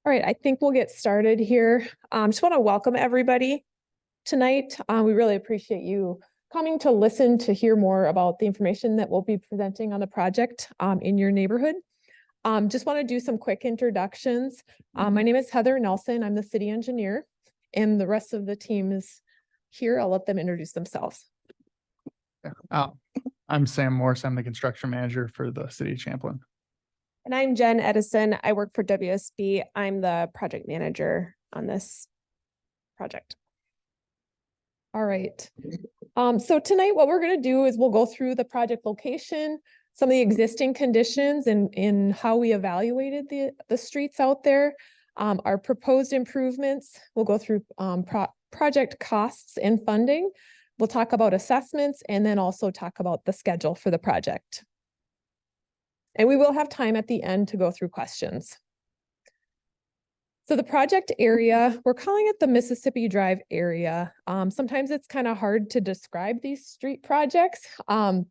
All right, I think we'll get started here. Just want to welcome everybody tonight. We really appreciate you coming to listen to hear more about the information that we'll be presenting on the project in your neighborhood. Just want to do some quick introductions. My name is Heather Nelson. I'm the city engineer, and the rest of the team is here. I'll let them introduce themselves. I'm Sam Morse. I'm the construction manager for the city of Champlin. And I'm Jen Edison. I work for WSB. I'm the project manager on this project. All right. So tonight what we're going to do is we'll go through the project location, some of the existing conditions and how we evaluated the streets out there, our proposed improvements. We'll go through project costs and funding. We'll talk about assessments and then also talk about the schedule for the project. And we will have time at the end to go through questions. So the project area, we're calling it the Mississippi Drive area. Sometimes it's kind of hard to describe these street projects. So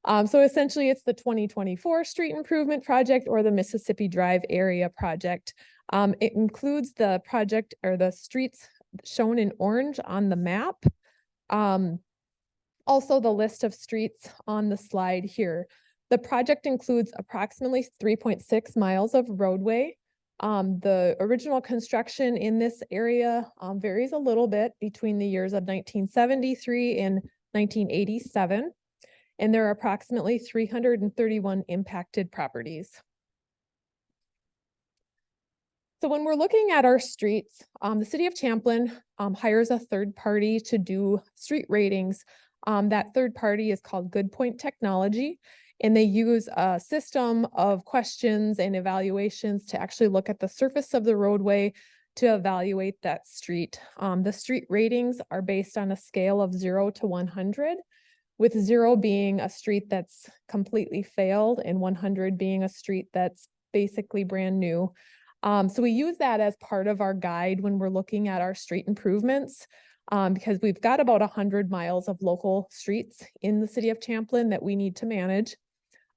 essentially it's the 2024 street improvement project or the Mississippi Drive area project. It includes the project or the streets shown in orange on the map. Also the list of streets on the slide here. The project includes approximately 3.6 miles of roadway. The original construction in this area varies a little bit between the years of 1973 and 1987. And there are approximately 331 impacted properties. So when we're looking at our streets, the city of Champlin hires a third party to do street ratings. That third party is called Good Point Technology. And they use a system of questions and evaluations to actually look at the surface of the roadway to evaluate that street. The street ratings are based on a scale of 0 to 100, with 0 being a street that's completely failed and 100 being a street that's basically brand new. So we use that as part of our guide when we're looking at our street improvements. Because we've got about 100 miles of local streets in the city of Champlin that we need to manage.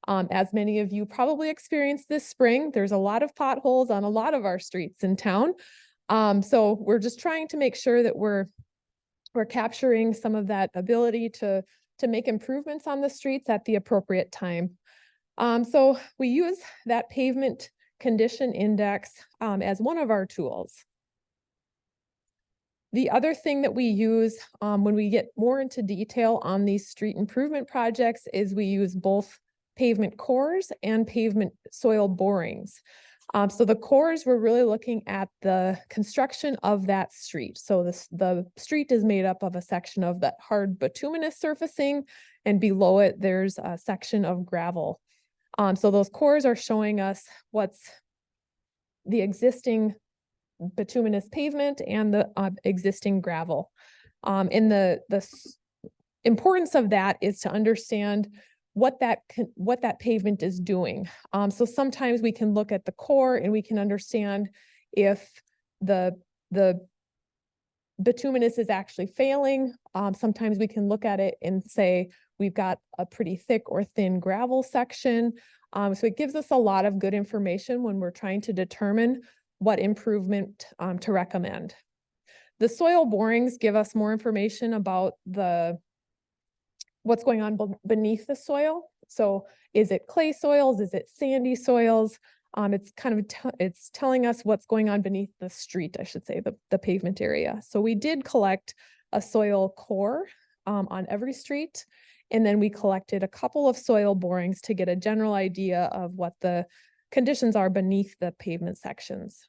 As many of you probably experienced this spring, there's a lot of potholes on a lot of our streets in town. So we're just trying to make sure that we're capturing some of that ability to make improvements on the streets at the appropriate time. So we use that pavement condition index as one of our tools. The other thing that we use when we get more into detail on these street improvement projects is we use both pavement cores and pavement soil borings. So the cores, we're really looking at the construction of that street. So the street is made up of a section of that hard bituminous surfacing, and below it, there's a section of gravel. So those cores are showing us what's the existing bituminous pavement and the existing gravel. And the importance of that is to understand what that pavement is doing. So sometimes we can look at the core and we can understand if the bituminous is actually failing. Sometimes we can look at it and say we've got a pretty thick or thin gravel section. So it gives us a lot of good information when we're trying to determine what improvement to recommend. The soil borings give us more information about what's going on beneath the soil. So is it clay soils? Is it sandy soils? It's kind of it's telling us what's going on beneath the street, I should say, the pavement area. So we did collect a soil core on every street, and then we collected a couple of soil borings to get a general idea of what the conditions are beneath the pavement sections.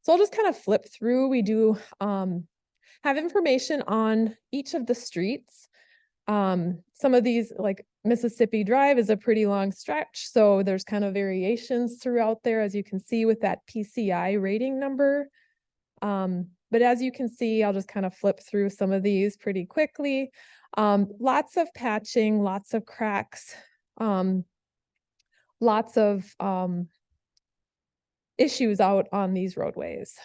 So I'll just kind of flip through. We do have information on each of the streets. Some of these, like Mississippi Drive, is a pretty long stretch, so there's kind of variations throughout there, as you can see with that PCI rating number. But as you can see, I'll just kind of flip through some of these pretty quickly. Lots of patching, lots of cracks, lots of issues out on these roadways.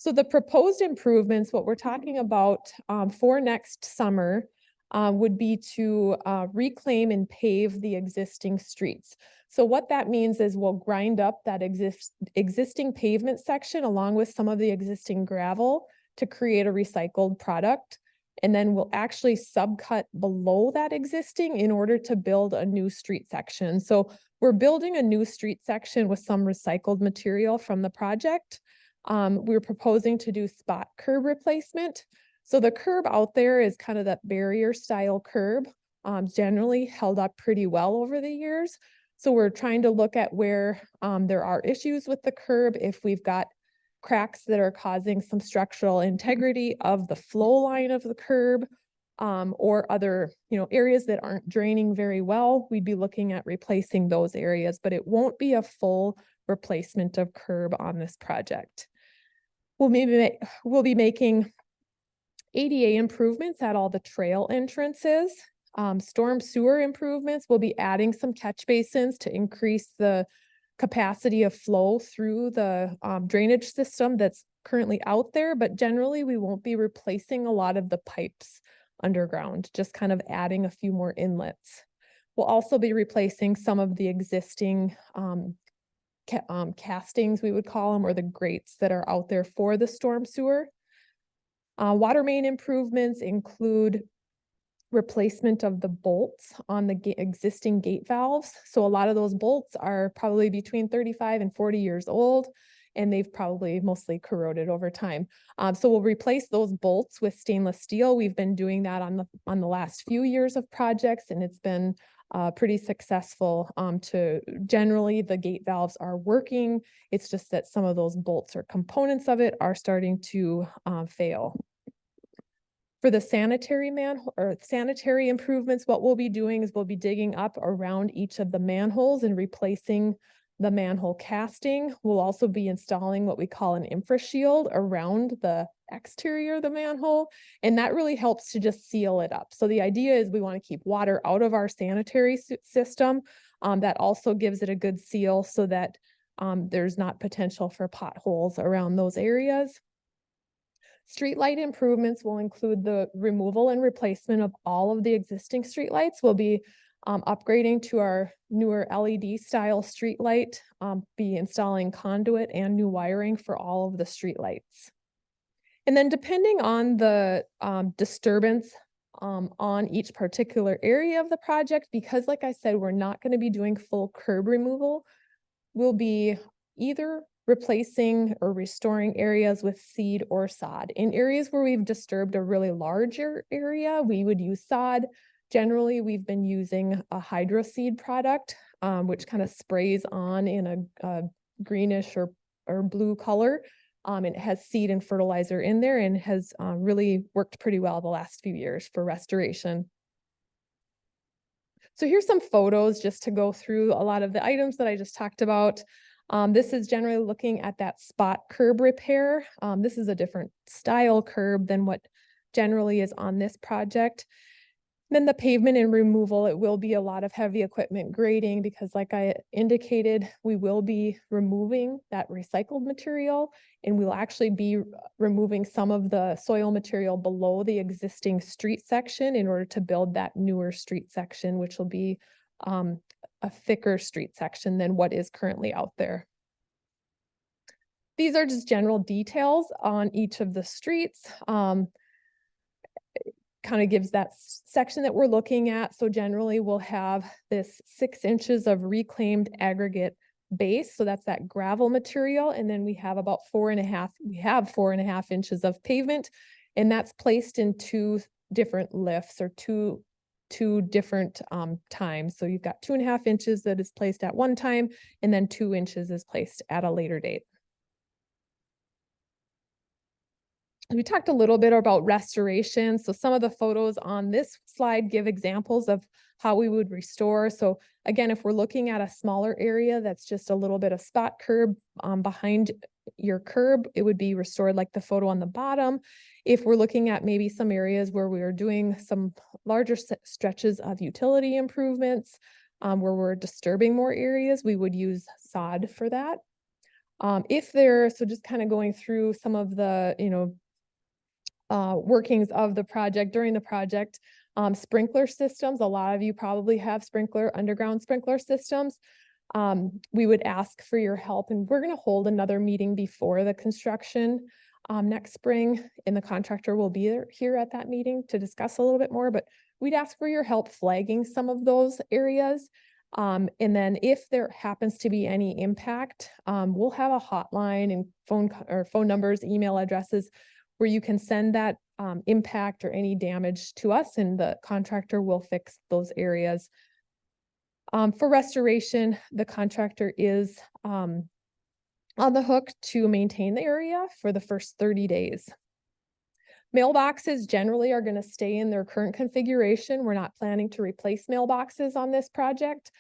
So the proposed improvements, what we're talking about for next summer would be to reclaim and pave the existing streets. So what that means is we'll grind up that existing pavement section along with some of the existing gravel to create a recycled product. And then we'll actually subcut below that existing in order to build a new street section. So we're building a new street section with some recycled material from the project. We're proposing to do spot curb replacement. So the curb out there is kind of that barrier style curb, generally held up pretty well over the years. So we're trying to look at where there are issues with the curb, if we've got cracks that are causing some structural integrity of the flow line of the curb, or other, areas that aren't draining very well, we'd be looking at replacing those areas, but it won't be a full replacement of curb on this project. We'll be making ADA improvements at all the trail entrances. Storm sewer improvements, we'll be adding some catch basins to increase the capacity of flow through the drainage system that's currently out there, but generally we won't be replacing a lot of the pipes underground, just kind of adding a few more inlets. We'll also be replacing some of the existing castings, we would call them, or the grates that are out there for the storm sewer. Water main improvements include replacement of the bolts on the existing gate valves. So a lot of those bolts are probably between 35 and 40 years old, and they've probably mostly corroded over time. So we'll replace those bolts with stainless steel. We've been doing that on the last few years of projects, and it's been pretty successful. Generally, the gate valves are working. It's just that some of those bolts or components of it are starting to fail. For the sanitary improvements, what we'll be doing is we'll be digging up around each of the manholes and replacing the manhole casting. We'll also be installing what we call an infra shield around the exterior of the manhole, and that really helps to just seal it up. So the idea is we want to keep water out of our sanitary system. That also gives it a good seal so that there's not potential for potholes around those areas. Streetlight improvements will include the removal and replacement of all of the existing streetlights. We'll be upgrading to our newer LED style streetlight, be installing conduit and new wiring for all of the streetlights. And then depending on the disturbance on each particular area of the project, because like I said, we're not going to be doing full curb removal, we'll be either replacing or restoring areas with seed or sod. In areas where we've disturbed a really larger area, we would use sod. Generally, we've been using a hydro seed product, which kind of sprays on in a greenish or blue color. It has seed and fertilizer in there and has really worked pretty well the last few years for restoration. So here's some photos just to go through a lot of the items that I just talked about. This is generally looking at that spot curb repair. This is a different style curb than what generally is on this project. Then the pavement and removal, it will be a lot of heavy equipment grading because like I indicated, we will be removing that recycled material, and we'll actually be removing some of the soil material below the existing street section in order to build that newer street section, which will be a thicker street section than what is currently out there. These are just general details on each of the streets. Kind of gives that section that we're looking at. So generally we'll have this 6 inches of reclaimed aggregate base. So that's that gravel material. And then we have about 4.5 inches of pavement, and that's placed in 2 different lifts or two different times. So you've got 2.5 inches that is placed at one time, and then 2 inches is placed at a later date. We talked a little bit about restoration. So some of the photos on this slide give examples of how we would restore. So again, if we're looking at a smaller area that's just a little bit of spot curb behind your curb, it would be restored like the photo on the bottom. If we're looking at maybe some areas where we are doing some larger stretches of utility improvements, where we're disturbing more areas, we would use sod for that. So just kind of going through some of the, workings of the project during the project, sprinkler systems, a lot of you probably have underground sprinkler systems. We would ask for your help, and we're going to hold another meeting before the construction next spring, and the contractor will be here at that meeting to discuss a little bit more, but we'd ask for your help flagging some of those areas. And then if there happens to be any impact, we'll have a hotline and phone numbers, email addresses where you can send that impact or any damage to us, and the contractor will fix those areas. For restoration, the contractor is on the hook to maintain the area for the first 30 days. Mailboxes generally are going to stay in their current configuration. We're not planning to replace mailboxes on this project.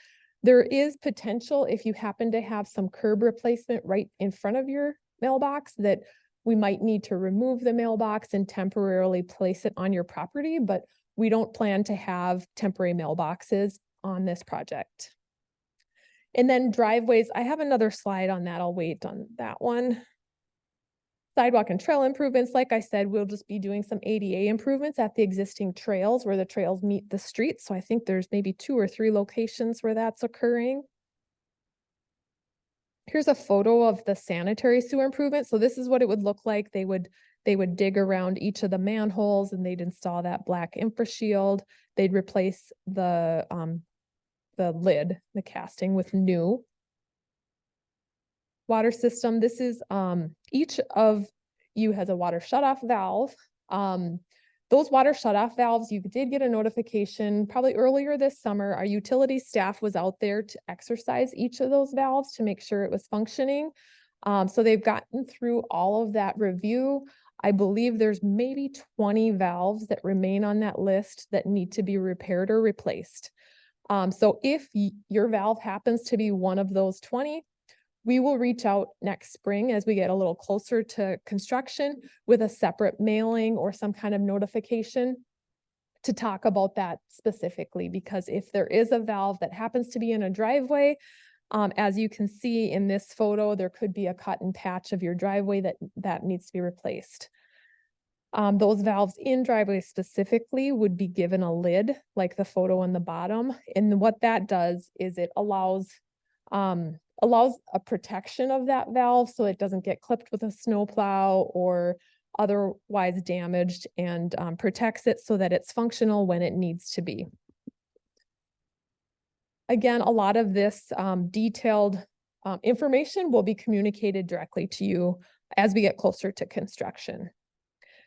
There is potential, if you happen to have some curb replacement right in front of your mailbox, that we might need to remove the mailbox and temporarily place it on your property, but we don't plan to have temporary mailboxes on this project. And then driveways, I have another slide on that. I'll wait on that one. Sidewalk and trail improvements, like I said, we'll just be doing some ADA improvements at the existing trails where the trails meet the streets. So I think there's maybe 2 or 3 locations where that's occurring. Here's a photo of the sanitary sewer improvement. So this is what it would look like. They would dig around each of the manholes, and they'd install that black infrashield. They'd replace the lid, the casting, with new. Water system, this is each of you has a water shutoff valve. Those water shutoff valves, you did get a notification probably earlier this summer. Our utility staff was out there to exercise each of those valves to make sure it was functioning. So they've gotten through all of that review. I believe there's maybe 20 valves that remain on that list that need to be repaired or replaced. So if your valve happens to be one of those 20, we will reach out next spring as we get a little closer to construction with a separate mailing or some kind of notification to talk about that specifically, because if there is a valve that happens to be in a driveway, as you can see in this photo, there could be a cut and patch of your driveway that needs to be replaced. Those valves in driveways specifically would be given a lid like the photo on the bottom. And what that does is it allows a protection of that valve so it doesn't get clipped with a snowplow or otherwise damaged, and protects it so that it's functional when it needs to be. Again, a lot of this detailed information will be communicated directly to you as we get closer to construction.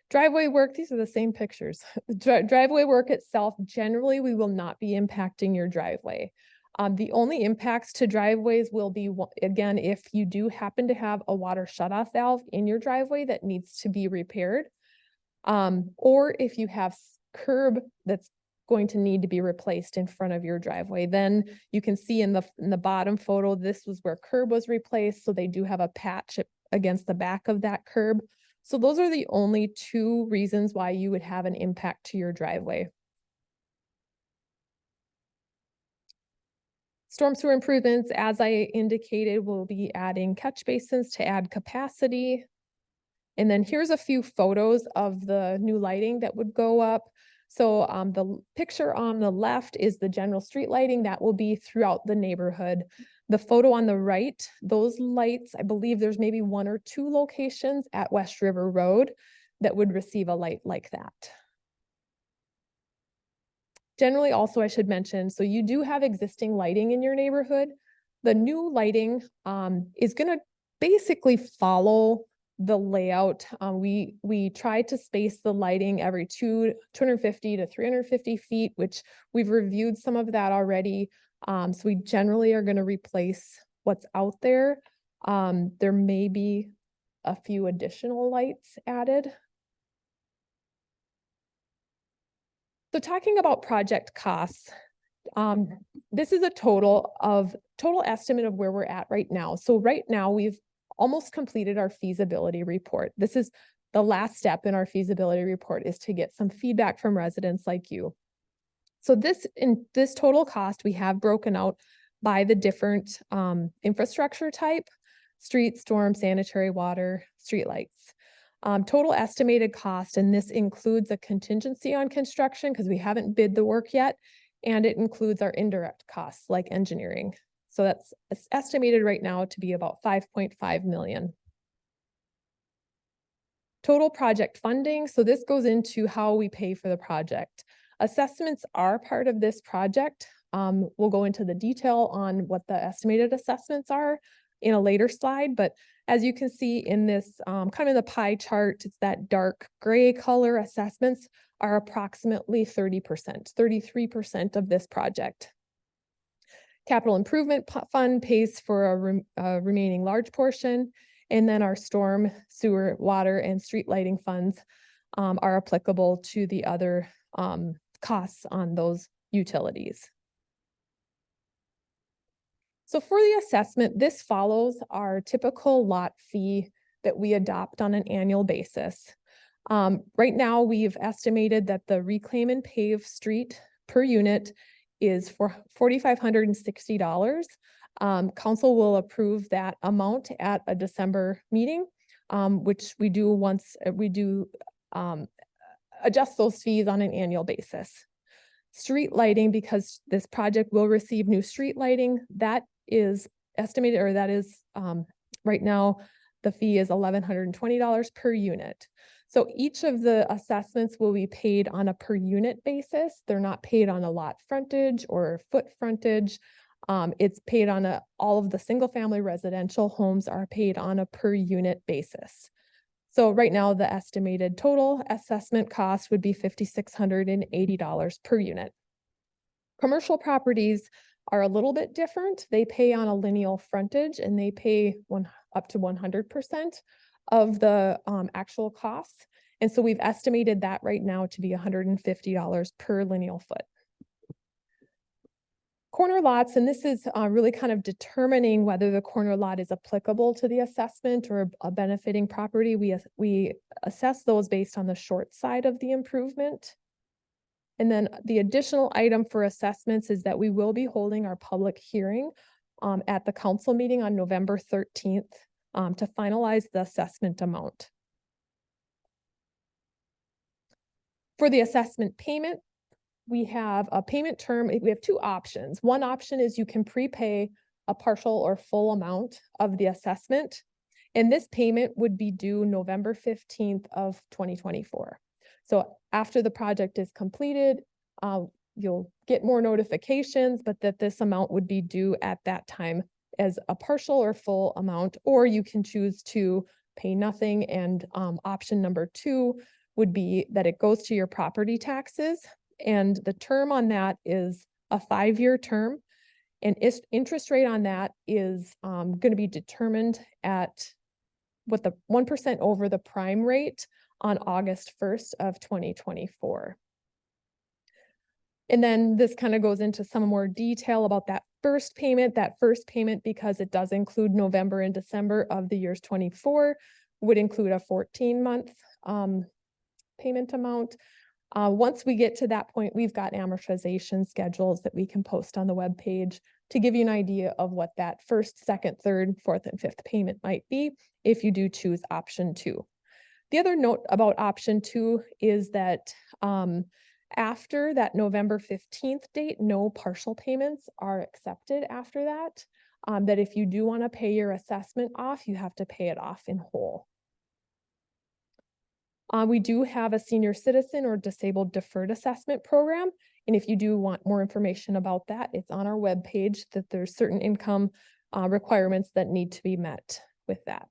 Driveway work, these are the same pictures. Driveway work itself, generally, we will not be impacting your driveway. The only impacts to driveways will be, again, if you do happen to have a water shutoff valve in your driveway that needs to be repaired, or if you have curb that's going to need to be replaced in front of your driveway. Then you can see in the bottom photo, this was where curb was replaced. So they do have a patch against the back of that curb. So those are the only 2 reasons why you would have an impact to your driveway. Storm sewer improvements, as I indicated, we'll be adding catch basins to add capacity. And then here's a few photos of the new lighting that would go up. So the picture on the left is the general street lighting that will be throughout the neighborhood. The photo on the right, those lights, I believe there's maybe 1 or 2 locations at West River Road that would receive a light like that. Generally, also, I should mention, so you do have existing lighting in your neighborhood. The new lighting is going to basically follow the layout. We try to space the lighting every 250 to 350 feet, which we've reviewed some of that already. So we generally are going to replace what's out there. There may be a few additional lights added. So talking about project costs, this is a total estimate of where we're at right now. So right now we've almost completed our feasibility report. This is the last step in our feasibility report, is to get some feedback from residents like you. So in this total cost, we have broken out by the different infrastructure type. street, storm, sanitary water, streetlights. Total estimated cost, and this includes a contingency on construction because we haven't bid the work yet, and it includes our indirect costs like engineering. So it's estimated right now to be about 5.5 million. Total project funding. So this goes into how we pay for the project. Assessments are part of this project. We'll go into the detail on what the estimated assessments are in a later slide, but as you can see in this kind of the pie chart, it's that dark gray color. Assessments are approximately 30%, 33% of this project. Capital Improvement Fund pays for a remaining large portion, and then our storm, sewer, water, and street lighting funds are applicable to the other costs on those utilities. So for the assessment, this follows our typical lot fee that we adopt on an annual basis. Right now, we've estimated that the reclaim and pave street per unit is for $4,560. Council will approve that amount at a December meeting, which we do once we do adjust those fees on an annual basis. Street lighting, because this project will receive new street lighting, that is estimated, or that is right now, the fee is $1,120 per unit. So each of the assessments will be paid on a per unit basis. They're not paid on a lot frontage or foot frontage. It's paid on all of the single family residential homes are paid on a per unit basis. So right now, the estimated total assessment cost would be $5,680 per unit. Commercial properties are a little bit different. They pay on a lineal frontage, and they pay up to 100% of the actual costs. And so we've estimated that right now to be $150 per lineal foot. Corner lots, and this is really kind of determining whether the corner lot is applicable to the assessment or a benefiting property. We assess those based on the short side of the improvement. And then the additional item for assessments is that we will be holding our public hearing at the council meeting on November 13th to finalize the assessment amount. For the assessment payment, we have a payment term. We have two options. One option is you can prepay a partial or full amount of the assessment, and this payment would be due November 15th of 2024. So after the project is completed, you'll get more notifications, but that this amount would be due at that time as a partial or full amount, or you can choose to pay nothing. And option number 2 would be that it goes to your property taxes. And the term on that is a 5-year term. And interest rate on that is going to be determined at what the 1% over the prime rate on August 1st of 2024. And then this kind of goes into some more detail about that first payment. That first payment, because it does include November and December of the years 24, would include a 14-month payment amount. Once we get to that point, we've got amortization schedules that we can post on the webpage to give you an idea of what that first, second, third, fourth, and fifth payment might be if you do choose option 2. The other note about option 2 is that after that November 15th date, no partial payments are accepted after that. That if you do want to pay your assessment off, you have to pay it off in whole. We do have a senior citizen or disabled deferred assessment program. And if you do want more information about that, it's on our webpage that there's certain income requirements that need to be met with that.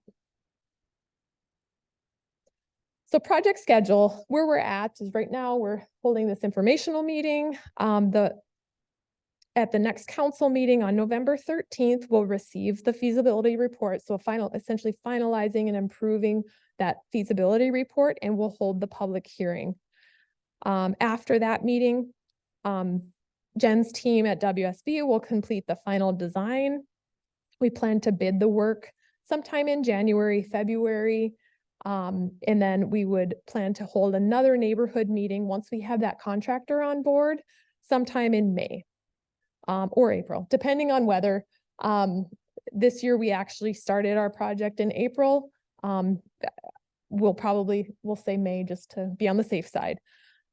So project schedule, where we're at is right now we're holding this informational meeting. At the next council meeting on November 13th, we'll receive the feasibility report. So essentially finalizing and improving that feasibility report, and we'll hold the public hearing. After that meeting, Jen's team at WSB will complete the final design. We plan to bid the work sometime in January, February. And then we would plan to hold another neighborhood meeting once we have that contractor on board sometime in May or April, depending on weather. This year, we actually started our project in April. We'll say May just to be on the safe side.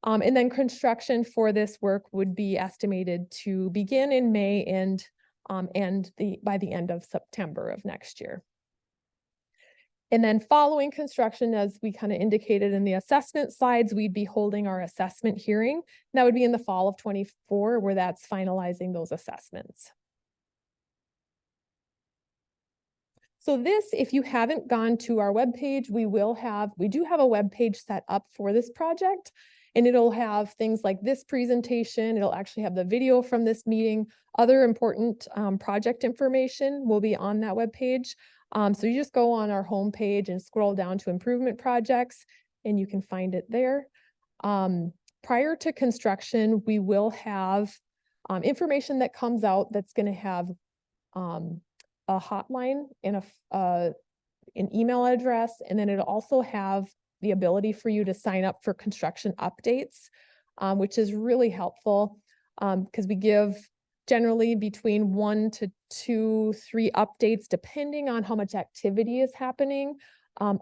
And then construction for this work would be estimated to begin in May and by the end of September of next year. And then following construction, as we kind of indicated in the assessment slides, we'd be holding our assessment hearing. That would be in the fall of 24, where that's finalizing those assessments. So this, if you haven't gone to our webpage, we do have a webpage set up for this project, and it'll have things like this presentation. It'll actually have the video from this meeting. Other important project information will be on that webpage. So you just go on our homepage and scroll down to improvement projects, and you can find it there. Prior to construction, we will have information that comes out that's going to have a hotline and an email address, and then it'll also have the ability for you to sign up for construction updates, which is really helpful because we give generally between 1 to 2, 3 updates, depending on how much activity is happening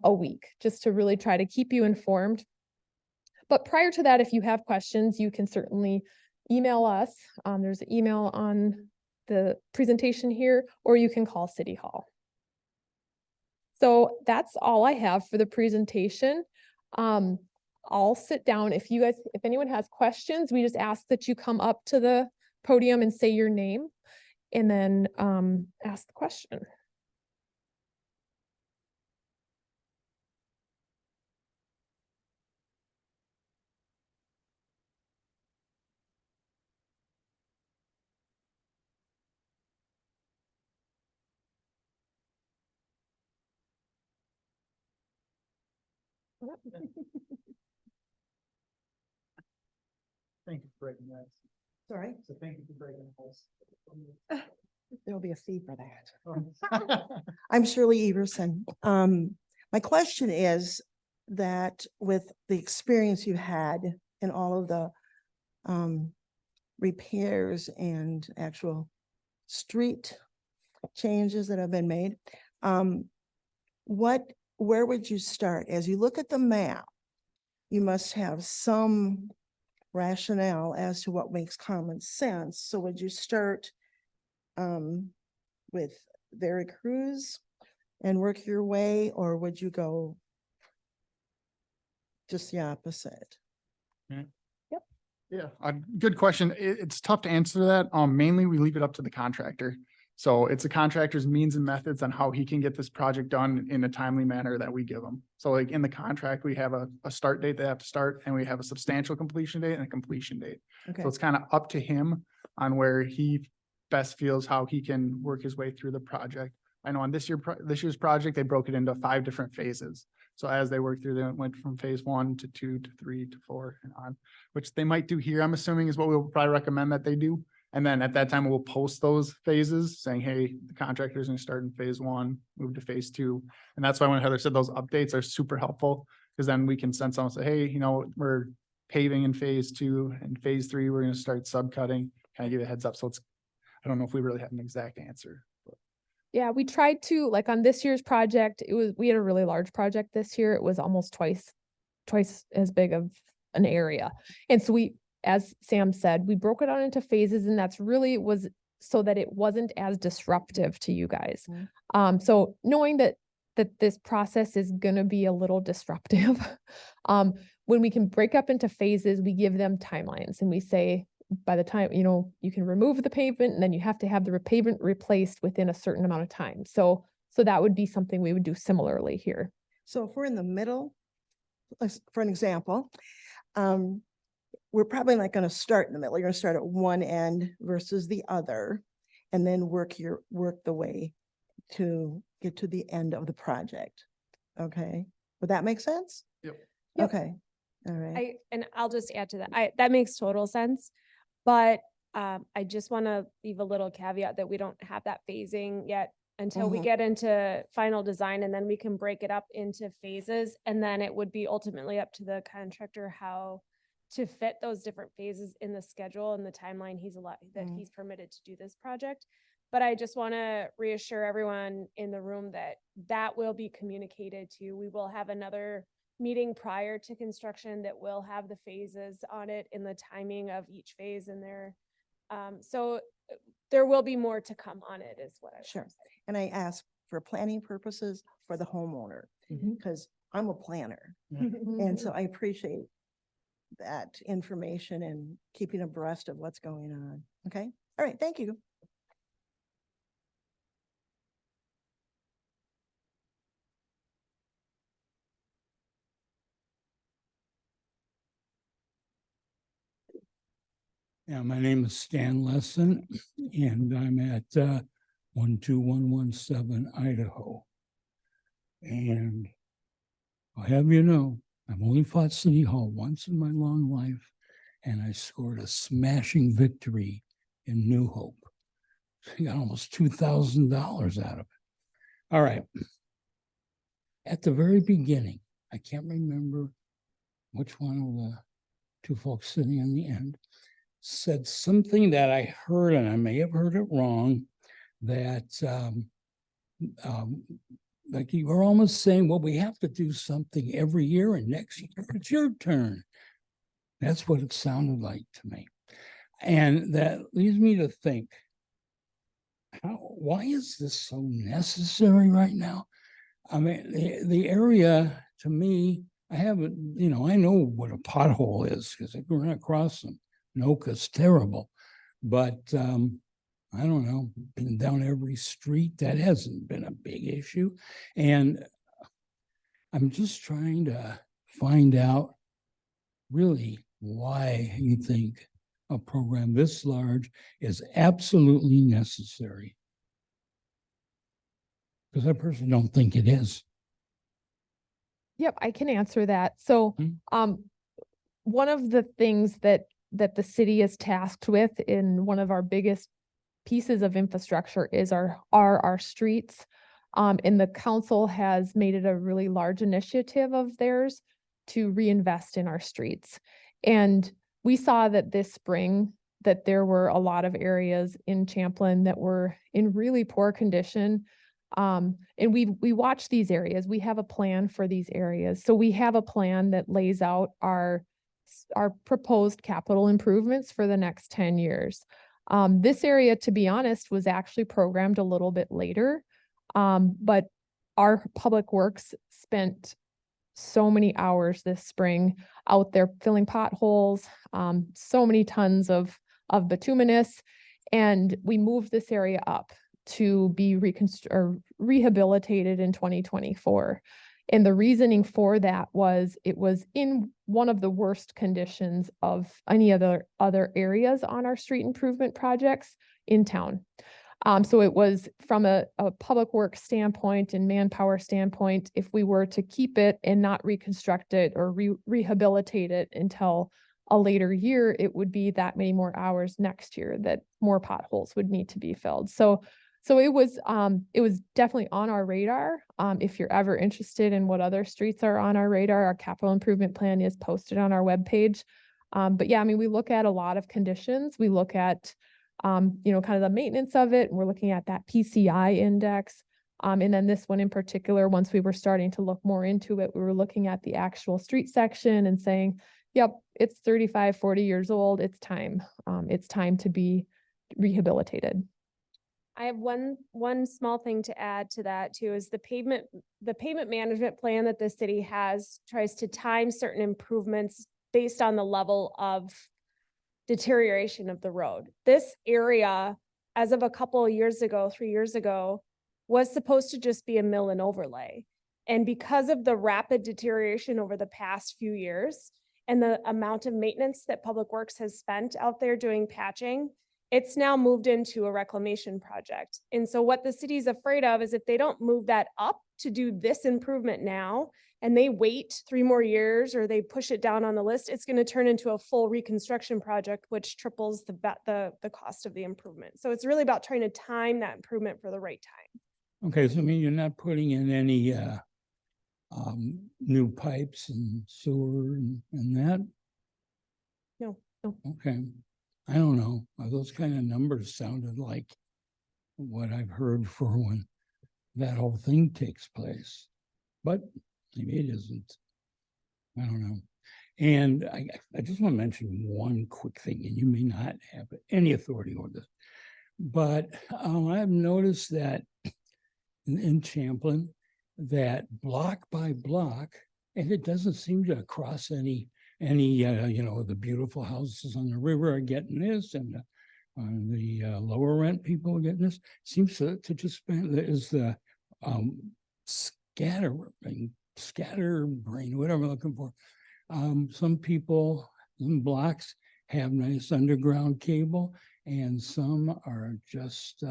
a week, just to really try to keep you informed. But prior to that, if you have questions, you can certainly email us. There's an email on the presentation here, or you can call City Hall. So that's all I have for the presentation. I'll sit down. If anyone has questions, we just ask that you come up to the podium and say your name, and then ask the question. Thank you for breaking that. Sorry, So thank you for breaking the ice. there'll be a fee for that. I'm Shirley Everson. My question is that with the experience you had in all of the repairs and actual street changes that have been made, where would you start? As you look at the map, you must have some rationale as to what makes common sense. So would you start with Vera Cruz and work your way, or would you go just the opposite? Yeah, good question. It's tough to answer that. Mainly we leave it up to the contractor. So it's the contractor's means and methods on how he can get this project done in a timely manner that we give him. So like in the contract, we have a start date they have to start, and we have a substantial completion date and a completion date. Okay, So it's kind of up to him on where he best feels how he can work his way through the project. I know on this year's project, they broke it into 5 different phases. So as they worked through, it went from phase 1 to 2 to 3 to 4 and on, which they might do here, I'm assuming is what we'll probably recommend that they do. And then at that time, we'll post those phases saying, hey, the contractor's gonna start in phase 1, move to phase 2. And that's why when Heather said those updates are super helpful, because then we can send someone and say, hey, we're paving in phase 2 and phase 3, we're gonna start subcutting, kind of give you a heads up. So I don't know if we really have an exact answer. Yeah, we tried to, like on this year's project, we had a really large project this year. It was almost twice as big of an area. And so as Sam said, we broke it out into phases, and that's really was so that it wasn't as disruptive to you guys. So knowing that this process is gonna be a little disruptive, when we can break up into phases, we give them timelines, and we say, by the time, you can remove the pavement, and then you have to have the pavement replaced within a certain amount of time. So that would be something we would do similarly here. so if we're in the middle, for an example, we're probably not going to start in the middle. You're going to start at one end versus the other, and then work the way to get to the end of the project. Okay, would that make sense? Yep. Okay, all right. I'll just add to that. That makes total sense. But I just want to leave a little caveat that we don't have that phasing yet until we Mhm. get into final design, and then we can break it up into phases. And then it would be ultimately up to the contractor how to fit those different phases in the schedule and the timeline he's Mhm. permitted to do this project. But I just want to reassure everyone in the room that that will be communicated to. We will have another meeting prior to construction that will have the phases on it and the timing of each phase in there. So there will be more to come on it is what I Sure. want to say. And I ask for planning purposes for the homeowner, Mhm. because I'm a planner. Mm-hmm. And so I appreciate that information and keeping abreast of what's going on. Okay? All right, thank you. Yeah, my name is Stan Lesson, and I'm at 12117 Idaho. And I'll have you know, I've only fought City Hall once in my long life, and I scored a smashing victory in New Hope. I got almost $2,000 out of it. All right. At the very beginning, I can't remember which one of the two folks sitting in the end said something that I heard, and I may have heard it wrong, that like you were almost saying, well, we have to do something every year, and next year it's your turn. That's what it sounded like to me. And that leads me to think, why is this so necessary right now? I mean, the area, to me, I haven't, I know what a pothole is because I run across them. Noka's terrible. But I don't know, been down every street. That hasn't been a big issue. And I'm just trying to find out really why you think a program this large is absolutely necessary. Because I personally don't think it is. Yep, I can answer that. So, Hmm. one of the things that the city is tasked with in one of our biggest pieces of infrastructure is our streets. And the council has made it a really large initiative of theirs to reinvest in our streets. And we saw that this spring that there were a lot of areas in Champlin that were in really poor condition. And we watch these areas. We have a plan for these areas. So we have a plan that lays out our proposed capital improvements for the next 10 years. This area, to be honest, was actually programmed a little bit later. But our public works spent so many hours this spring out there filling potholes, so many tons of bituminous, and we moved this area up to be rehabilitated in 2024. And the reasoning for that was it was in one of the worst conditions of any other areas on our street improvement projects in town. So it was from a public works standpoint and manpower standpoint, if we were to keep it and not reconstruct it or rehabilitate it until a later year, it would be that many more hours next year that more potholes would need to be filled. So it was definitely on our radar. If you're ever interested in what other streets are on our radar, our capital improvement plan is posted on our webpage. But yeah, I mean, we look at a lot of conditions. We look at kind of the maintenance of it. And we're looking at that PCI index. And then this one in particular, once we were starting to look more into it, we were looking at the actual street section and saying, yep, it's 35, 40 years old. It's time. It's time to be rehabilitated. I have one small thing to add to that too, is the pavement management plan that the city has tries to time certain improvements based on the level of deterioration of the road. This area, as of a couple of years ago, 3 years ago, was supposed to just be a mill and overlay. And because of the rapid deterioration over the past few years and the amount of maintenance that Public Works has spent out there doing patching, it's now moved into a reclamation project. And so what the city's afraid of is if they don't move that up to do this improvement now, and they wait 3 more years or they push it down on the list, it's going to turn into a full reconstruction project, which triples the cost of the improvement. So it's really about trying to time that improvement for the right time. Okay, so I mean, you're not putting in any new pipes and sewer and that? No. Okay. I don't know. Those kind of numbers sounded like what I've heard for when that whole thing takes place. But maybe it isn't. I don't know. And I just want to mention one quick thing, and you may not have any authority over this, but I've noticed that in Champlin, that block by block, and it doesn't seem to cross any, the beautiful houses on the river are getting this, and the lower rent people are getting this. Seems to just spend, is the scatterbrain, whatever I'm looking for. Some people in blocks have nice underground cable, and some are just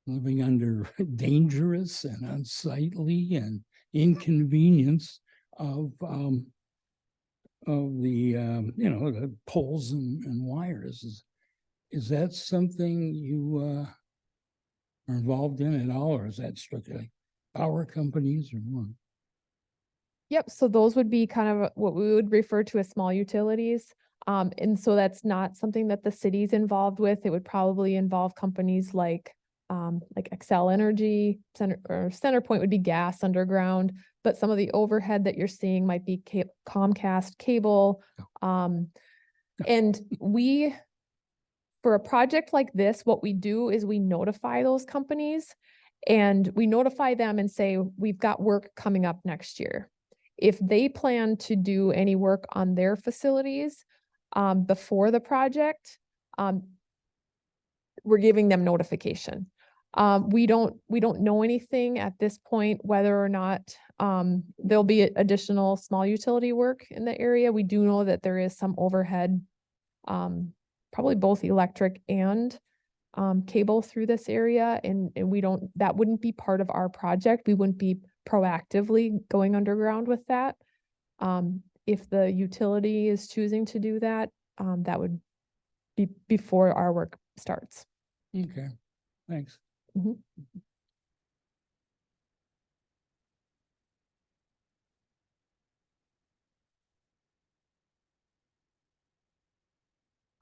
living under dangerous and unsightly and inconvenience of the poles and wires. Is that something you are involved in at all, or is that strictly power companies or what? Yep, so those would be kind of what we would refer to as small utilities. And so that's not something that the city's involved with. It would probably involve companies like Xcel Energy, CenterPoint would be gas underground, but some of the overhead that you're seeing might be Comcast cable. And for a project like this, what we do is we notify those companies and we notify them and say, we've got work coming up next year. If they plan to do any work on their facilities before the project, we're giving them notification. We don't know anything at this point whether or not there'll be additional small utility work in the area. We do know that there is some overhead, probably both electric and cable through this area, and that wouldn't be part of our project. We wouldn't be proactively going underground with that. If the utility is choosing to do that, that would be before our work starts. Okay, thanks. Mhm.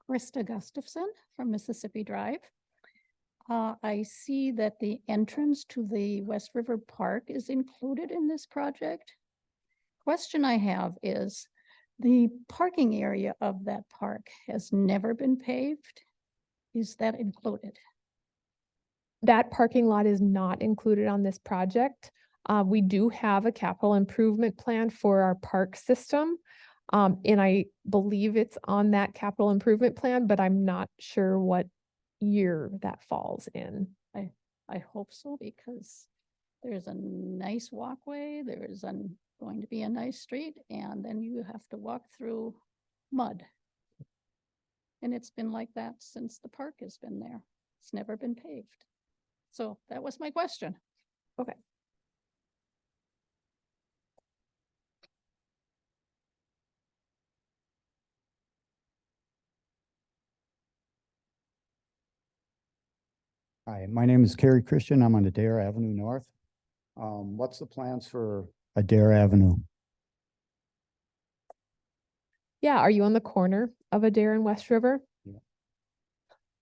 Krista Gustafson from Mississippi Drive. I see that the entrance to the West River Park is included in this project. Question I have is, the parking area of that park has never been paved. Is that included? That parking lot is not included on this project. We do have a capital improvement plan for our park system. And I believe it's on that capital improvement plan, but I'm not sure what year that falls in. I hope so, because there's a nice walkway, going to be a nice street, and then you have to walk through mud. And it's been like that since the park has been there. It's never been paved. So that was my question. Okay. Hi, my name is Kerry Christian. I'm on Adair Avenue North. What's the plans for Adair Avenue? Yeah, are you on the corner of Adair and West River? Yeah.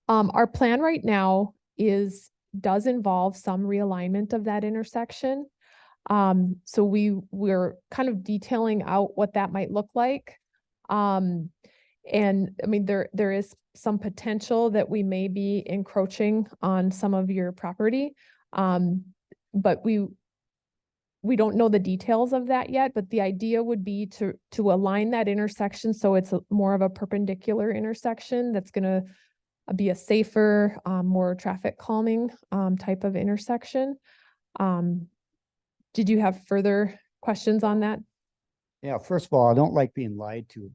Our plan right now does involve some realignment of that intersection. So we're kind of detailing out what that might look like. And I mean, there is some potential that we may be encroaching on some of your property. But we don't know the details of that yet, but the idea would be to align that intersection so it's more of a perpendicular intersection that's gonna be a safer, more traffic calming type of intersection. Did you have further questions on that? Yeah, first of all, I don't like being lied to.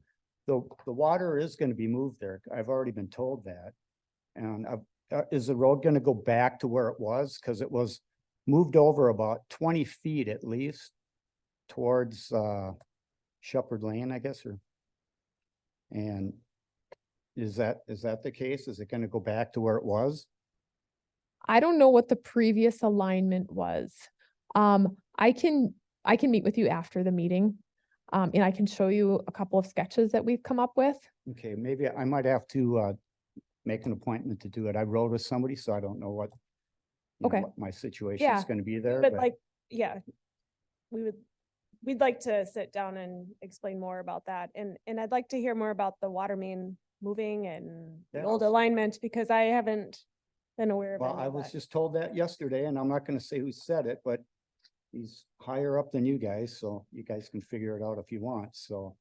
The water is going to be moved there. I've already been told that. And is the road going to go back to where it was? Because it was moved over about 20 feet at least towards Shepherd Lane, I guess, and is that the case? Is it going to go back to where it was? I don't know what the previous alignment was. I can meet with you after the meeting. And I can show you a couple of sketches that we've come up with. Okay, maybe I might have to make an appointment to do it. I rode with somebody, so I don't know what, Okay. what my situation Yeah, is gonna be there, But but like, yeah, we'd like to sit down and explain more about that. And I'd like to hear more about the water main moving and the Yeah, old I'll- alignment, because I haven't been aware of well, any I of was that. just told that yesterday, and I'm not gonna say who said it, but he's higher up than you guys, so you guys can figure it out if you want, so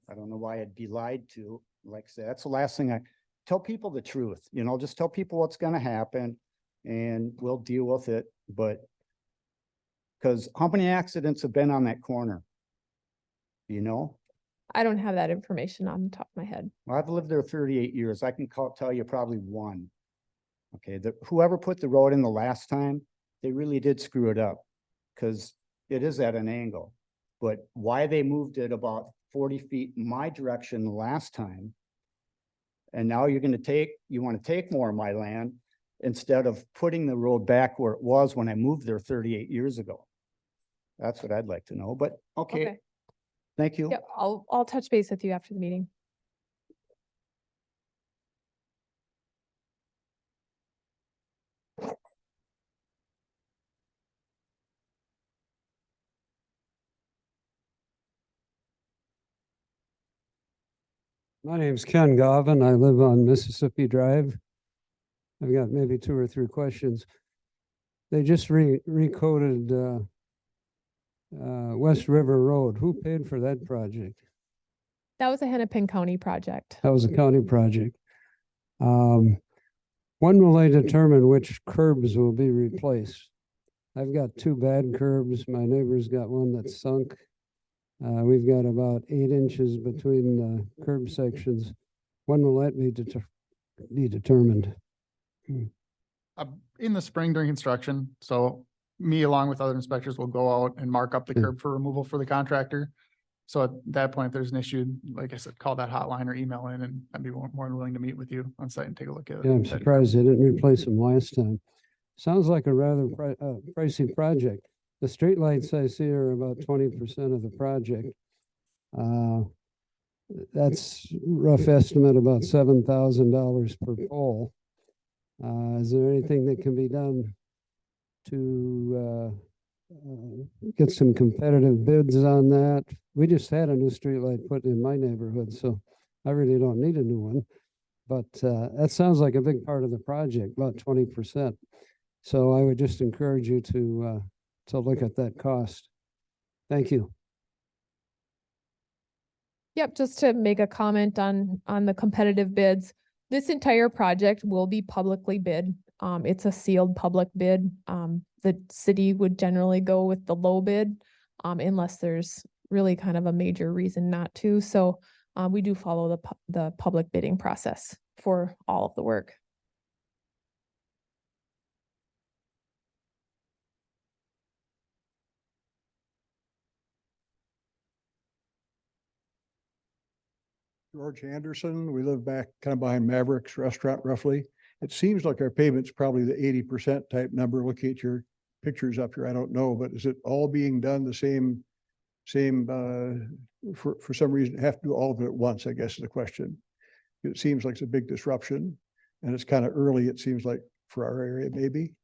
I don't know why I'd be lied to. Like I said, that's the last thing tell people the truth, just tell people what's gonna happen and we'll deal with it, but because how many accidents have been on that corner? You know? I don't have that information on the top of my head. Well, I've lived there 38 years. I can tell you probably one. Okay, whoever put the road in the last time, they really did screw it up because it is at an angle. But why they moved it about 40 feet in my direction the last time, and now you want to take more of my land instead of putting the road back where it was when I moved there 38 years ago. That's what I'd like to know, but okay, Okay. thank you. Yeah, I'll touch base with you after the meeting. My name's Ken Govan. I live on Mississippi Drive. I've got maybe 2 or 3 questions. They just recoded West River Road. Who paid for that project? That was a Hennepin County project. That was a county project. When will they determine which curbs will be replaced? I've got 2 bad curbs. My neighbor's got one that's sunk. We've got about 8 inches between the curb sections. When will that be determined? In the spring during construction, so me along with other inspectors will go out and mark up the Hmm. curb for removal for the contractor. So at that point, if there's an issue, like I said, call that hotline or email in and I'd be more than willing to meet with you on site and take a look at it. Yeah, I'm surprised they didn't replace them last time. Sounds like a rather pricey project. The streetlights I see are about 20% of the project. That's rough estimate, about $7,000 per pole. Is there anything that can be done to get some competitive bids on that? We just had a new streetlight put in my neighborhood, so I really don't need a new one. But that sounds like a big part of the project, about 20%. So I would just encourage you to look at that cost. Thank you. Yep, just to make a comment on the competitive bids. This entire project will be publicly bid. It's a sealed public bid. The city would generally go with the low bid, unless there's really kind of a major reason not to. So, we do follow the public bidding process for all of the work. George Anderson. We live back kind of behind Mavericks Restaurant roughly. It seems like our payment's probably the 80% type number. Looking at your pictures up here, I don't know, but is it all being done the same, for some reason, have to do all of it at once, I guess is the question. It seems like it's a big disruption and it's kind of early, it seems like for our area, maybe.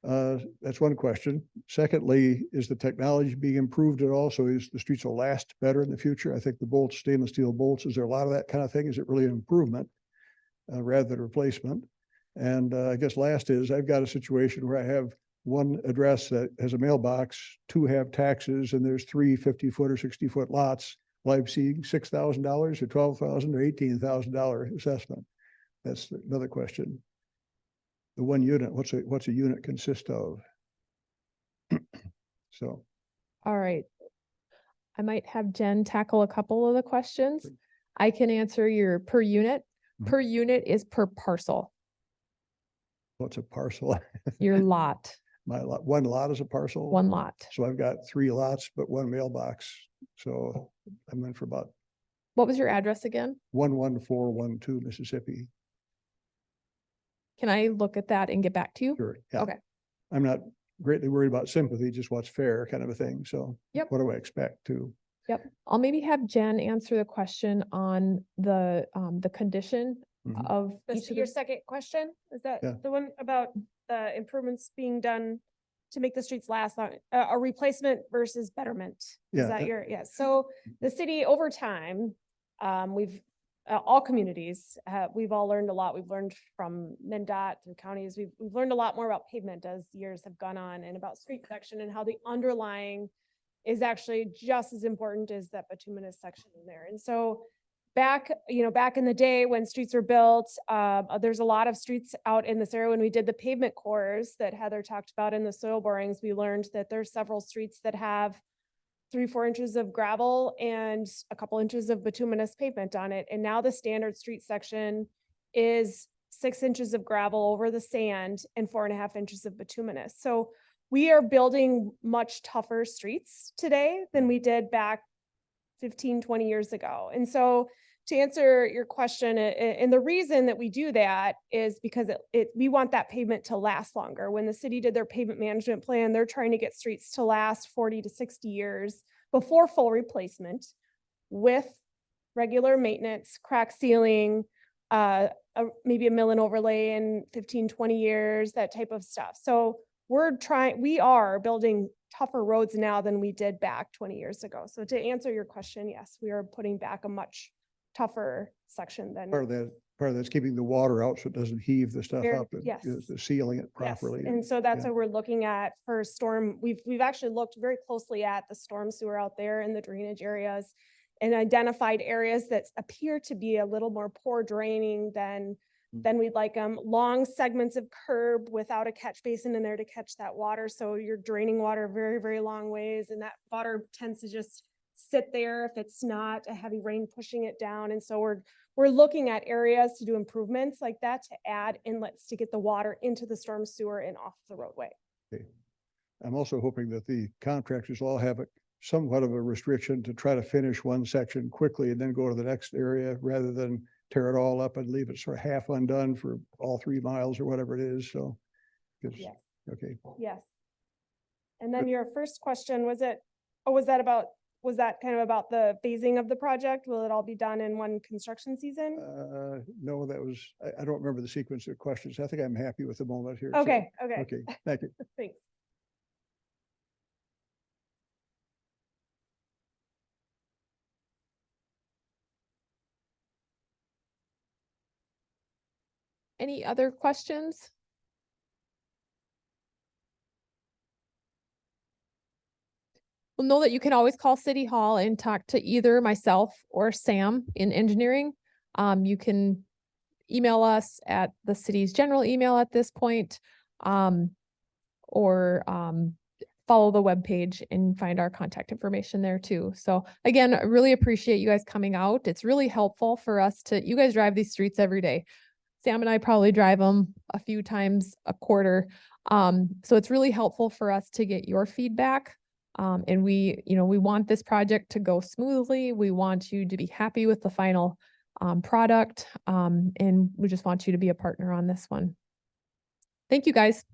That's one question. Secondly, is the technology being improved at all? So is the streets will last better in the future? I think the bolts, stainless steel bolts, is there a lot of that kind of thing? Is it really an improvement rather than replacement? And I guess last is I've got a situation where I have one address that has a mailbox, 2 have taxes, and there's 3 50-foot or 60-foot lots. Well, I'm seeing $6,000 or $12,000 or $18,000 assessment. That's another question. The one unit, what's a unit consist of? So, All right. I might have Jen tackle a couple of the questions. I can answer your per unit. Mhm. Per unit is per parcel, what's a parcel? your lot, My lot, one lot is a parcel? one lot. So I've got 3 lots, but 1 mailbox. So I'm in for about What was your address again? 11412 Mississippi. Can I look at that and get back to you? Sure, yeah. Okay. I'm not greatly worried about sympathy, just what's fair kind of a thing. So Yep. what do I expect to? Yep. I'll maybe have Jen answer the question on the condition Mhm. of each of Your the, second question, is that Yeah. the one about the improvements being done to make the streets last long, a replacement versus betterment? Yeah, Is that your, yeah, so the city over time, we've, all communities, we've all learned a lot. We've learned from MnDOT through counties. We've learned a lot more about pavement as years have gone on, and about street section and how the underlying is actually just as important as that bituminous section in there. And so back in the day when streets were built, there's a lot of streets out in this area. When we did the pavement cores that Heather talked about in the soil borings, we learned that there's several streets that have 3-4 inches of gravel and a couple inches of bituminous pavement on it. And now the standard street section is 6 inches of gravel over the sand and 4.5 inches of bituminous. So we are building much tougher streets today than we did back 15, 20 years ago. And so to answer your question, and the reason that we do that is because we want that pavement to last longer. When the city did their pavement management plan, they're trying to get streets to last 40 to 60 years before full replacement with regular maintenance, crack sealing, maybe a mill and overlay in 15, 20 years, that type of stuff. So we are building tougher roads now than we did back 20 years ago. So to answer your question, yes, we are putting back a much tougher section than. part of that's keeping the water out so it doesn't heave the stuff Very- up and yes. sealing it Yes, properly. and so that's yeah. what we're looking at for storm. We've actually looked very closely at the storm sewer out there in the drainage areas and identified areas that appear to be a little more poor draining than we'd like them. Long segments of curb without a catch basin in there to catch that water. So you're draining water very, very long ways, and that water tends to just sit there if it's not a heavy rain pushing it down. And so we're looking at areas to do improvements like that, to add inlets to get the water into the storm sewer and off the roadway. Okay. I'm also hoping that the contractors all have somewhat of a restriction to try to finish one section quickly and then go to the next area rather than tear it all up and leave it sort of half undone for all 3 miles or whatever it is. So, 'cause- Yes. okay. Yes. And then your first question, was that kind of about the phasing of the project? Will it all be done in one construction season? No, I don't remember the sequence of questions. I think I'm happy with the moment here. so- Okay, okay, Okay, thank you. thanks. any other questions? Well, know that you can always call City Hall and talk to either myself or Sam in engineering. You can email us at the city's general email at this point, or follow the webpage and find our contact information there too. So again, I really appreciate you guys coming out. It's really helpful for us you guys drive these streets every day. Sam and I probably drive them a few times a quarter. So it's really helpful for us to get your feedback. And we want this project to go smoothly. We want you to be happy with the final product. And we just want you to be a partner on this one. Thank you, guys.